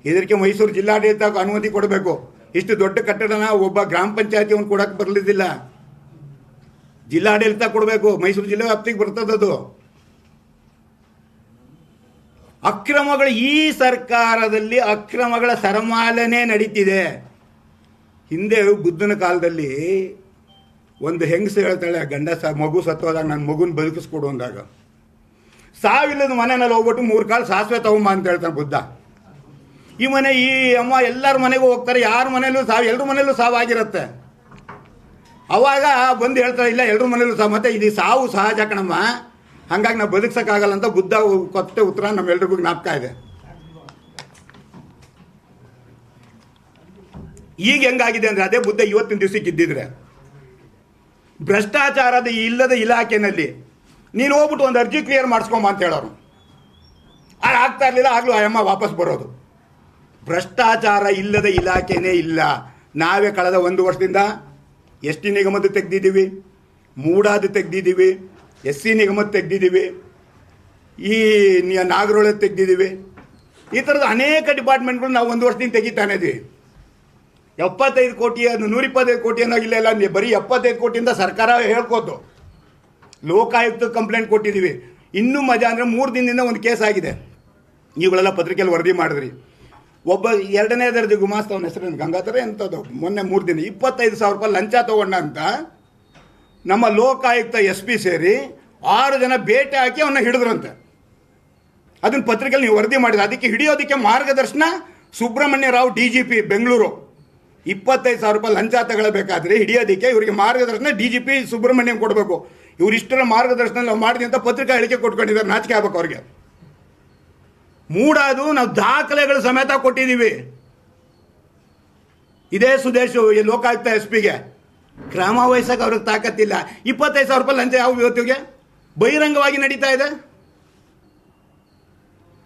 ಇದಕ್ಕೆ ಮೈಸೂರು ಜಿಲ್ಲಾಡಳಿತ ಅನುಮತಿ ಕೊಡಬೇಕು. ಇಷ್ಟು ದೊಡ್ಡ ಕಟ್ಟಡನ ಒಬ್ಬ ಗ್ರಾಮ ಪಂಚಾಯತಿಯವನು ಕೊಡಕ್ಕೆ ಬರಲಿದ್ದಿಲ್ಲ, ಜಿಲ್ಲಾಡಳಿತ ಕೊಡಬೇಕು. ಮೈಸೂರು ಜಿಲ್ಲೆ ವ್ಯಾಪ್ತಿಗೆ ಬರ್ತದದು. ಅಕ್ರಮಗಳು ಈ ಸರ್ಕಾರದಲ್ಲಿ ಅಕ್ರಮಗಳ ಸರಮಾಲೆನೇ ನಡೀತಿದೆ. ಹಿಂದೆ ಬುದ್ಧನ ಕಾಲದಲ್ಲಿ ಒಂದು ಹೆಂಗಸು ಹೇಳ್ತಾಳೆ, ಗಂಡ ಮಗು ಸತ್ತೋದಾಗ ನನ್ನ ಮಗುನ ಬದುಕಿಸ್ಕೊಡು ಅಂದಾಗ, ಸಾವಿಲ್ಲದ ಮನೆಯಲ್ಲಿ ಹೋಗ್ಬಿಟ್ಟು 3 ಕಾಳು ಸಾಸಿವೆ ತಗೊಂಬ ಅಂತ ಹೇಳ್ತಾನೆ ಬುದ್ಧ. ಈ ಅಮ್ಮ ಎಲ್ಲರ ಮನೆಗೂ ಹೋಗ್ತಾರೆ, ಯಾರ ಮನೇಲೂ ಸಾವು, ಎಲ್ಲರ ಮನೇಲೂ ಸಾವಾಗಿರುತ್ತೆ. ಅವಾಗ ಬಂದು ಹೇಳ್ತಾರೆ, ಇಲ್ಲ ಎಲ್ಲರ ಮನೇಲೂ ಸಾವು, ಮತ್ತೆ ಇದು ಸಾವು ಸಹಜ ಕಣಮ್ಮ, ಹಾಗಾಗಿ ನಾವು ಬದುಕ್ಸೋಕ್ಕಾಗಲ್ಲ ಅಂತ ಬುದ್ಧ ಕೊಟ್ಟ ಉತ್ತರ ನಮ್ಮೆಲ್ರಿಗೂ ಜ್ಞಾಪಕ ಇದೆ. ಈಗ ಹೆಂಗಾಗಿದೆ ಅಂದರೆ, ಅದೇ ಬುದ್ಧ ಇವತ್ತಿನ ದಿವಸಕ್ಕೆ ಇದ್ದಿದ್ರೆ, ಭ್ರಷ್ಟಾಚಾರದ ಇಲ್ಲದ ಇಲಾಖೆಯಲ್ಲಿ ನೀನು ಹೋಗ್ಬಿಟ್ಟು ಒಂದು ಅರ್ಜಿ ಕ್ಲಿಯರ್ ಮಾಡಿಸ್ಕೊಂಬ ಅಂತ ಹೇಳೋರು. ಅದು ಆಗ್ತಾ ಇರಲಿಲ್ಲ, ಆಗಲೂ ಅಮ್ಮ ವಾಪಸ್ ಬರೋದು. ಭ್ರಷ್ಟಾಚಾರ ಇಲ್ಲದ ಇಲಾಖೆನೇ ಇಲ್ಲ. ನಾವೇ ಕಳೆದ 1 ವರ್ಷದಿಂದ ಎಸ್ ಟಿ ನಿಗಮದ್ದು ತೆಗೆದಿದ್ದೀವಿ, ಮೂಡಾದು ತೆಗೆದಿದ್ದೀವಿ, SC ನಿಗಮದ್ದು ತೆಗೆದಿದ್ದೀವಿ, ಈ ನಾಗರೋಳ ತೆಗೆದಿದ್ದೀವಿ. ಈ ಥರದ ಅನೇಕ ಡಿಪಾರ್ಟ್ಮೆಂಟ್ಗಳು ನಾವು 1 ವರ್ಷದಿಂದ ತೆಗಿತಾನೆ ಇದ್ವಿ. 75 ಕೋಟಿ, 125 ಕೋಟಿ ಅನ್ನೋ ಇಲ್ಲ, ಬರೀ 75 ಕೋಟಿಯಿಂದ ಸರ್ಕಾರ ಹೇಳ್ಕೋತು. ಲೋಕಾಯುಕ್ತ ಕಂಪ್ಲೇಂಟ್ ಕೊಟ್ಟಿದ್ದೀವಿ. ಇನ್ನೂ ಮಜಾ ಅಂದರೆ 3 ದಿನದಿಂದ ಒಂದು ಕೇಸ್ ಆಗಿದೆ. ಇವುಗಳೆಲ್ಲ ಪತ್ರಿಕೆಯಲ್ಲಿ ವರದಿ ಮಾಡಿದ್ರಿ. ಒಬ್ಬ 2ನೇ ದರ್ಜೆ ಗುಮಾಸ್ತವನ ಹೆಸರು ಗಂಗಾಧರ ಎಂಥದ್ದು, ಮೊನ್ನೆ 3 ದಿನ 25,000 ರೂಪಾಯಿ ಲಂಚ ತೊಗೊಂಡ ಅಂತ ನಮ್ಮ ಲೋಕಾಯುಕ್ತ SP ಸೇರಿ 6 ಜನ ಬೇಟೆ ಹಾಕಿ ಅವನ್ನ ಹಿಡಿದ್ರಂತೆ. ಅದನ್ನ ಪತ್ರಿಕೆಯಲ್ಲಿ ನೀವು ವರದಿ ಮಾಡಿದ್ರೆ, ಅದಕ್ಕೆ ಹಿಡಿಯೋದಕ್ಕೆ ಮಾರ್ಗದರ್ಶನ ಸುಬ್ರಹ್ಮಣ್ಯ ರಾವ್ DGP ಬೆಂಗಳೂರು. 25,000 ರೂಪಾಯಿ ಲಂಚ ತಗೊಳ್ಬೇಕಾದ್ರೆ ಹಿಡಿಯೋದಕ್ಕೆ ಇವರಿಗೆ ಮಾರ್ಗದರ್ಶನ DGP ಸುಬ್ರಹ್ಮಣ್ಯಂ ಕೊಡಬೇಕು. ಇವ್ರು ಇಷ್ಟರ ಮಾರ್ಗದರ್ಶನ ನಾವು ಮಾಡಿದ್ವಿ ಅಂತ ಪತ್ರಿಕಾ ಹೇಳಿಕೆ ಕೊಟ್ಕೊಂಡಿದ್ದಾರೆ. ನಾಚಿಕೆ ಆಗ್ಬೇಕು ಅವ್ರಿಗೆ. ಮೂಡಾದು ನಾವು ದಾಖಲೆಗಳು ಸಮೇತ ಕೊಟ್ಟಿದ್ದೀವಿ. ಇದೇ ಸುದೇಶ್ ಲೋಕಾಯುಕ್ತ SPಗೆ ಕ್ರಮ ವಹಿಸಕ್ಕೆ ಅವ್ರಿಗೆ ತಾಕತ್ತಿಲ್ಲ. 25,000 ರೂಪಾಯಿ ಲಂಚ ಯಾವ ಇವತ್ತಿಗೆ ಬಹಿರಂಗವಾಗಿ ನಡೀತಾ ಇದೆ.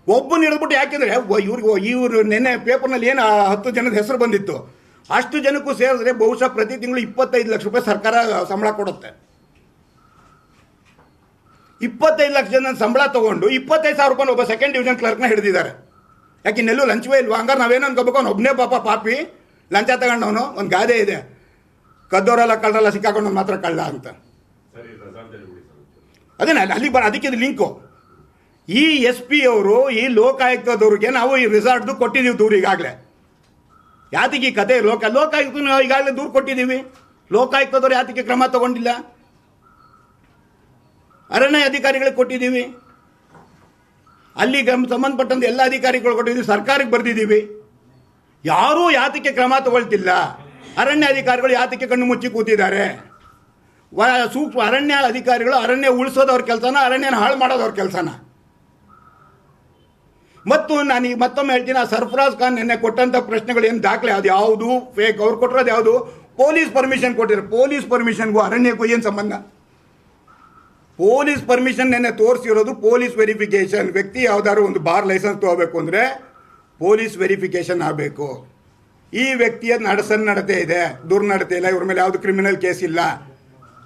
ಒಬ್ಬನ ಹಿಡಿದ್ಬಿಟ್ಟು ಯಾಕೆಂದ್ರೆ ಇವರು ನಿನ್ನೆ ಪೇಪರ್ನಲ್ಲಿ ಏನು 10 ಜನದ ಹೆಸರು ಬಂದಿತ್ತು, ಅಷ್ಟು ಜನಕ್ಕೂ ಸೇರಿದ್ರೆ ಬಹುಶಃ ಪ್ರತಿ ತಿಂಗಳು 25 ಲಕ್ಷ ರೂಪಾಯಿ ಸರ್ಕಾರ ಸಂಬಳ ಕೊಡುತ್ತೆ. 25 ಲಕ್ಷ ಜನ ಸಂಬಳ ತಗೊಂಡು 25,000 ರೂಪಾಯಿ ಒಬ್ಬ 2nd ಡಿವಿಷನ್ ಕ್ಲರ್ಕ್ನ ಹಿಡಿದಿದ್ದಾರೆ. ಯಾಕೆ ಇನ್ನೆಲ್ಲೂ ಲಂಚವೇ ಇಲ್ವಾ? ಹಂಗಾರೆ ನಾವೇನು ಅನ್ಕೋಬೇಕು, ಅವ್ನು ಒಬ್ಬನೇ ಪಾಪಿ ಲಂಚ ತಗೊಂಡವನು. ಒಂದು ಗಾದೆ ಇದೆ, ಕದ್ದೋರೆಲ್ಲ ಕಳ್ಳರೆಲ್ಲ ಸಿಕ್ಕಾಕೊಂಡು ಮಾತ್ರ ಕಳ್ಳ ಅಂತ. ಅದೇನ ಅದಕ್ಕೆ ಇದು ಲಿಂಕು. ಈ SP ಅವರು ಈ ಲೋಕಾಯುಕ್ತದವ್ರಿಗೆ ನಾವು ಈ ರಿಸಾರ್ಟ್ದು ಕೊಟ್ಟಿದ್ದೀವಿ ದೂರು ಈಗಾಗಲೇ. ಯಾತಕ್ಕೆ ಈ ಕತೆ? ಲೋಕಾಯುಕ್ತ ಈಗಾಗಲೇ ದೂರು ಕೊಟ್ಟಿದ್ದೀವಿ. ಲೋಕಾಯುಕ್ತದವ್ರು ಯಾತಕ್ಕೆ ಕ್ರಮ ತಗೊಂಡಿಲ್ಲ? ಅರಣ್ಯ ಅಧಿಕಾರಿಗಳಿಗೆ ಕೊಟ್ಟಿದ್ದೀವಿ, ಅಲ್ಲಿ ಸಂಬಂಧಪಟ್ಟಂತೆ ಎಲ್ಲ ಅಧಿಕಾರಿಗಳು ಕೊಟ್ಟಿದ್ದೀವಿ, ಸರ್ಕಾರಕ್ಕೆ ಬರೆದಿದ್ದೀವಿ. ಯಾರೂ ಯಾತಕ್ಕೆ ಕ್ರಮ ತಗೊಳ್ತಿಲ್ಲ? ಅರಣ್ಯ ಅಧಿಕಾರಿಗಳು ಯಾತಕ್ಕೆ ಕಣ್ಣು ಮುಚ್ಚಿ ಕೂತಿದ್ದಾರೆ? ಸೂಕ್ಷ್ಮ ಅರಣ್ಯ ಅಧಿಕಾರಿಗಳು ಅರಣ್ಯ ಉಳಿಸೋದವ್ರ ಕೆಲಸನ, ಅರಣ್ಯನ ಹಾಳು ಮಾಡೋದವ್ರ ಕೆಲಸನ. ಮತ್ತು ನಾನು ಈಗ ಮತ್ತೊಮ್ಮೆ ಹೇಳ್ತೀನಿ, ಆ ಸರ್ಫರಾಜ್ ಖಾನ್ ನಿನ್ನೆ ಕೊಟ್ಟಂಥ ಪ್ರಶ್ನೆಗಳು ಏನು ದಾಖಲೆ, ಅದು ಯಾವುದು ಫೇಕ್? ಅವ್ರು ಕೊಟ್ಟಿರೋದು ಯಾವುದು? ಪೊಲೀಸ್ ಪರ್ಮಿಷನ್ ಕೊಟ್ಟಿದ್ದಾರೆ. ಪೊಲೀಸ್ ಪರ್ಮಿಷನ್ಗೂ ಅರಣ್ಯಕ್ಕೂ ಏನು ಸಂಬಂಧ? ಪೊಲೀಸ್ ಪರ್ಮಿಷನ್ ನೆನ್ನೆ ತೋರಿಸಿರೋದು ಪೊಲೀಸ್ ವೆರಿಫಿಕೇಷನ್. ವ್ಯಕ್ತಿ ಯಾವ್ದಾದ್ರು ಒಂದು ಬಾರ್ ಲೈಸೆನ್ಸ್ ತಗೋಬೇಕು ಅಂದರೆ ಪೊಲೀಸ್ ವೆರಿಫಿಕೇಷನ್ ಆಗಬೇಕು. ಈ ವ್ಯಕ್ತಿಯ ನಡತೆ ಇದೆ, ದುರ್ನಡತೆ ಇಲ್ಲ, ಇವ್ರ ಮೇಲೆ ಯಾವುದು ಕ್ರಿಮಿನಲ್ ಕೇಸ್ ಇಲ್ಲ,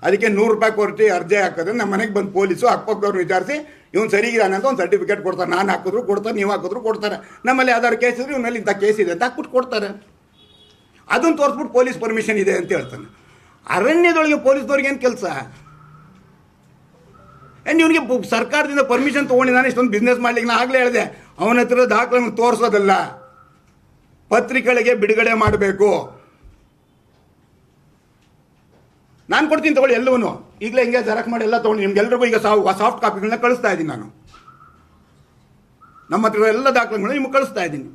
ಅದಕ್ಕೆ 100 ರೂಪಾಯಿ ಕೊಟ್ಟು ಅರ್ಜಿ ಹಾಕಿದ್ರೆ ನಮ್ಮ ಮನೆಗೆ ಬಂದು ಪೊಲೀಸು ಅಕ್ಕಪಕ್ಕದವ್ರು ವಿಚಾರಿಸಿ ಇವ್ನು ಸರಿಗಿದ್ದಾನೆ ಅಂತ ಒಂದು ಸರ್ಟಿಫಿಕೇಟ್ ಕೊಡ್ತಾರೆ. ನಾನು ಹಾಕಿದ್ರು ಕೊಡ್ತಾರೆ, ನೀವು ಹಾಕಿದ್ರು ಕೊಡ್ತಾರೆ. ನಮ್ಮಲ್ಲಿ ಯಾವ್ದಾದ್ರು ಕೇಸ್ ಇದ್ರೆ ಇವ್ನ ಮೇಲೆ ಇಂಥ ಕೇಸ್ ಇದೆ ಅಂತ ಹಾಕ್ಬಿಟ್ಟು ಕೊಡ್ತಾರೆ. ಅದನ್ನು ತೋರಿಸ್ಬಿಟ್ಟು ಪೊಲೀಸ್ ಪರ್ಮಿಷನ್ ಇದೆ ಅಂತ ಹೇಳ್ತಾನೆ. ಅರಣ್ಯದೊಳಗೆ ಪೊಲೀಸ್ನವ್ರಿಗೆ ಏನು ಕೆಲಸ? ಆ್ಯಂಡ್ ಇವನಿಗೆ ಸರ್ಕಾರದಿಂದ ಪರ್ಮಿಷನ್ ತೊಗೊಂಡಿದ್ದಾನೆ ಇಷ್ಟೊಂದು ಬಿಸ್ನೆಸ್ ಮಾಡ್ಲಿಕ್ಕೆ. ನಾನು ಆಗಲೇ ಹೇಳಿದೆ, ಅವನ ಹತ್ರ ದಾಖಲೆಯನ್ನು ತೋರಿಸೋದಲ್ಲ, ಪತ್ರಿಕೆಗಳಿಗೆ ಬಿಡುಗಡೆ ಮಾಡಬೇಕು. ನಾನು ಕೊಡ್ತೀನಿ ತಗೊಳ್ಳಿ ಎಲ್ಲವೂ. ಈಗಲೇ ಹಿಂಗೆ ಜೆರಾಕ್ಸ್ ಮಾಡಿ ಎಲ್ಲ ತೊಗೊಂಡು ನಿಮ್ಗೆಲ್ರಿಗೂ ಈಗ ಸಾಫ್ಟ್ ಕಾಪಿಗಳನ್ನ ಕಳಿಸ್ತಾ ಇದ್ದೀನಿ. ನಾನು ನಮ್ಮ ಹತ್ರ ಎಲ್ಲ ದಾಖಲೆಗಳನ್ನ ನಿಮ್ಗೆ ಕಳಿಸ್ತಾ ಇದ್ದೀನಿ.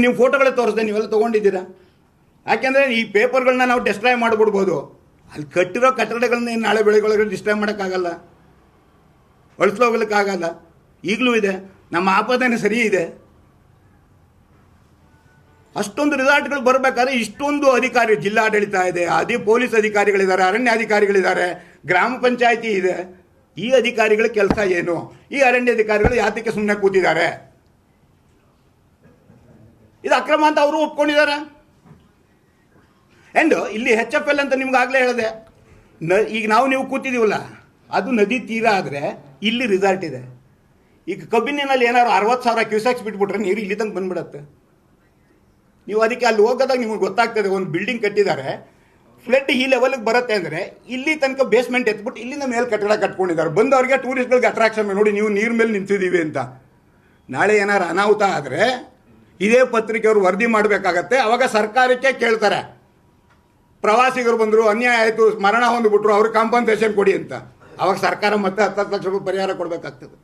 ನೀವು ಫೋಟೋಗಳೇ ತೋರಿಸ್ದೆ, ನೀವೆಲ್ಲ ತೊಗೊಂಡಿದ್ದೀರಾ. ಯಾಕೆಂದರೆ ಈ ಪೇಪರ್ಗಳನ್ನ ನಾವು ಡಿಸ್ಟ್ರಾಯ್ ಮಾಡಿಬಿಡ್ಬೋದು. ಅಲ್ಲಿ ಕಟ್ಟಿರೋ ಕಟ್ಟಡಗಳನ್ನ ನಾಳೆ ಬೆಳಗ್ಗೆ ಡಿಸ್ಟ್ರಾಯ್ ಮಾಡೋಕ್ಕಾಗಲ್ಲ, ಹೋಗ್ಲಿಕ್ಕಾಗಲ್ಲ. ಈಗಲೂ ಇದೆ, ನಮ್ಮ ಆಪಾದನೆ ಸರಿ ಇದೆ. ಅಷ್ಟೊಂದು ರಿಸಾರ್ಟ್ಗಳು ಬರಬೇಕಾದ್ರೆ ಇಷ್ಟೊಂದು ಅಧಿಕಾರಿ, ಜಿಲ್ಲಾಡಳಿತ ಇದೆ, ಪೊಲೀಸ್ ಅಧಿಕಾರಿಗಳಿದ್ದಾರೆ, ಅರಣ್ಯ ಅಧಿಕಾರಿಗಳಿದ್ದಾರೆ, ಗ್ರಾಮ ಪಂಚಾಯಿತಿ ಇದೆ. ಈ ಅಧಿಕಾರಿಗಳ ಕೆಲಸ ಏನು? ಈ ಅರಣ್ಯ ಅಧಿಕಾರಿಗಳು ಯಾತಕ್ಕೆ ಸುಮ್ಮನೆ ಕೂತಿದ್ದಾರೆ? ಇದು ಅಕ್ರಮ ಅಂತ ಅವರು ಒಪ್ಕೊಂಡಿದ್ದಾರೆ. ಆ್ಯಂಡ್ ಇಲ್ಲಿ HFL ಅಂತ ನಿಮ್ಗೆ ಆಗಲೇ ಹೇಳಿದೆ. ಈಗ ನೀವು ಕೂತಿದ್ದೀವಲ್ಲ, ಅದು ನದಿ ತೀರ ಆದರೆ ಇಲ್ಲಿ ರಿಸಾರ್ಟ್ ಇದೆ. ಈಗ ಕಬ್ಬಿನಲ್ಲಿ ಏನಾದ್ರು 60,000 ಕ್ಯೂಸೆಕ್ಸ್ ಬಿಟ್ಬಿಟ್ರೆ ನೀರು ಇಲ್ಲಿ ತನಕ ಬಂದ್ಬಿಡತ್ತೆ. ನೀವು ಅದಕ್ಕೆ ಅಲ್ಲಿ ಹೋಗೋದಾಗ ನಿಮಗೆ ಗೊತ್ತಾಗ್ತದೆ, ಒಂದು ಬಿಲ್ಡಿಂಗ್ ಕಟ್ಟಿದ್ದಾರೆ, ಫ್ಲಡ್ ಈ ಲೆವೆಲ್ಗೆ ಬರುತ್ತೆ ಅಂದರೆ ಇಲ್ಲಿ ತನಕ ಬೇಸ್ಮೆಂಟ್ ಎತ್ಬಿಟ್ಟು ಇಲ್ಲಿಂದ ಮೇಲೆ ಕಟ್ಟಡ ಕಟ್ಕೊಂಡಿದ್ದಾರೆ. ಬಂದವರಿಗೆ ಟೂರಿಸ್ಟ್ಗಳಿಗೆ ಅಟ್ರಾಕ್ಷನ್, ನೋಡಿ ನೀವು ನೀರು ಮೇಲೆ ನಿಂತಿದ್ದೀವಿ ಅಂತ. ನಾಳೆ ಏನಾರು ಅನಾಹುತ ಆದರೆ ಇದೇ ಪತ್ರಿಕೆಯವರು ವರದಿ ಮಾಡಬೇಕಾಗತ್ತೆ. ಅವಾಗ ಸರ್ಕಾರಕ್ಕೆ ಕೇಳ್ತಾರೆ, ಪ್ರವಾಸಿಗರು ಬಂದರು, ಅನ್ಯಾಯ ಆಯಿತು, ಮರಣ ಹೊಂದ್ಬಿಟ್ರು, ಅವ್ರಿಗೆ ಕಾಂಪನ್ಸೇಷನ್ ಕೊಡಿ ಅಂತ. ಅವಾಗ ಸರ್ಕಾರ ಮತ್ತೆ 10 ಲಕ್ಷ ರೂಪಾಯಿ ಪರಿಹಾರ ಕೊಡಬೇಕಾಗ್ತದೆ.